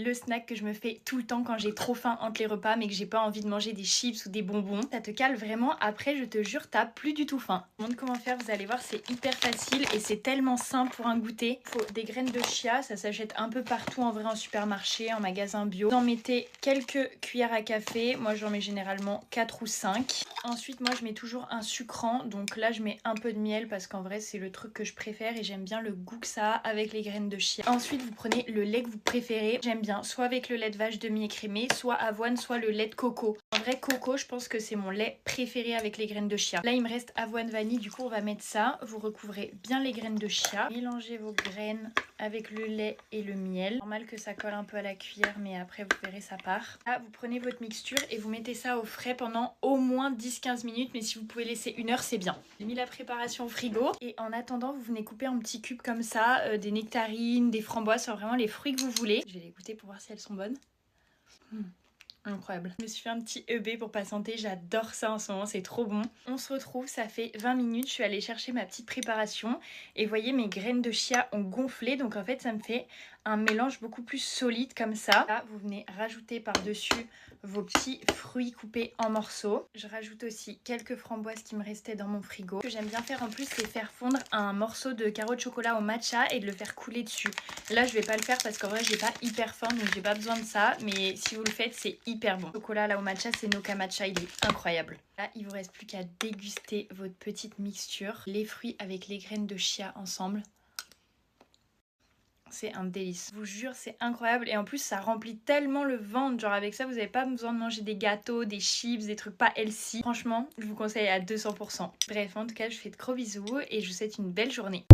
Le snack que je me fais tout le temps quand j'ai trop faim entre les repas mais que j'ai pas envie de manger des chips ou des bonbons. Ça te cale vraiment, après je te jure t'as plus du tout faim. Je vous montre comment faire, vous allez voir, c'est hyper facile et c'est tellement simple pour un goûter. Il faut des graines de chia, ça s'achète un peu partout en vrai, en supermarché, en magasin bio. Vous en mettez quelques cuillères à café, moi j'en mets généralement 4 ou 5. Ensuite moi je mets toujours un sucrant, donc là je mets un peu de miel parce qu'en vrai c'est le truc que je préfère et j'aime bien le goût que ça a avec les graines de chia. Ensuite vous prenez le lait que vous préférez, j'aime bien soit avec le lait de vache demi-écrémé, soit avoine, soit le lait de coco. En vrai coco je pense que c'est mon lait préféré avec les graines de chia. Là il me reste avoine vanille, du coup on va mettre ça. Vous recouvrez bien les graines de chia, mélangez vos graines avec le lait et le miel. Normal que ça colle un peu à la cuillère mais après vous verrez ça part. Là vous prenez votre mixture et vous mettez ça au frais pendant au moins 10-15 minutes, mais si vous pouvez laisser 1 heure c'est bien. J'ai mis la préparation au frigo et en attendant vous venez couper en petits cubes comme ça des nectarines, des framboises, enfin vraiment les fruits que vous voulez. Je vais les goûter pour voir si elles sont bonnes. Incroyable. Je me suis fait un petit EB pour patienter, j'adore ça en ce moment, c'est trop bon. On se retrouve, ça fait 20 minutes, je suis allée chercher ma petite préparation et vous voyez mes graines de chia ont gonflé, donc en fait ça me fait un mélange beaucoup plus solide comme ça. Là vous venez rajouter par-dessus vos petits fruits coupés en morceaux. Je rajoute aussi quelques framboises qui me restaient dans mon frigo. Ce que j'aime bien faire en plus c'est faire fondre un morceau de carreau de chocolat au matcha et de le faire couler dessus. Là je vais pas le faire parce qu'en vrai j'ai pas hyper faim donc j'ai pas besoin de ça, mais si vous le faites c'est hyper bon. Le chocolat là au matcha c'est Noka Matcha, il est incroyable. Là il vous reste plus qu'à déguster votre petite mixture, les fruits avec les graines de chia ensemble. C'est un délice. Je vous jure, c'est incroyable. Et en plus, ça remplit tellement le ventre. Genre avec ça, vous n'avez pas besoin de manger des gâteaux, des chips, des trucs pas healthy. Franchement, je vous conseille à 200%. Bref, en tout cas, je vous fais de gros bisous et je vous souhaite une belle journée.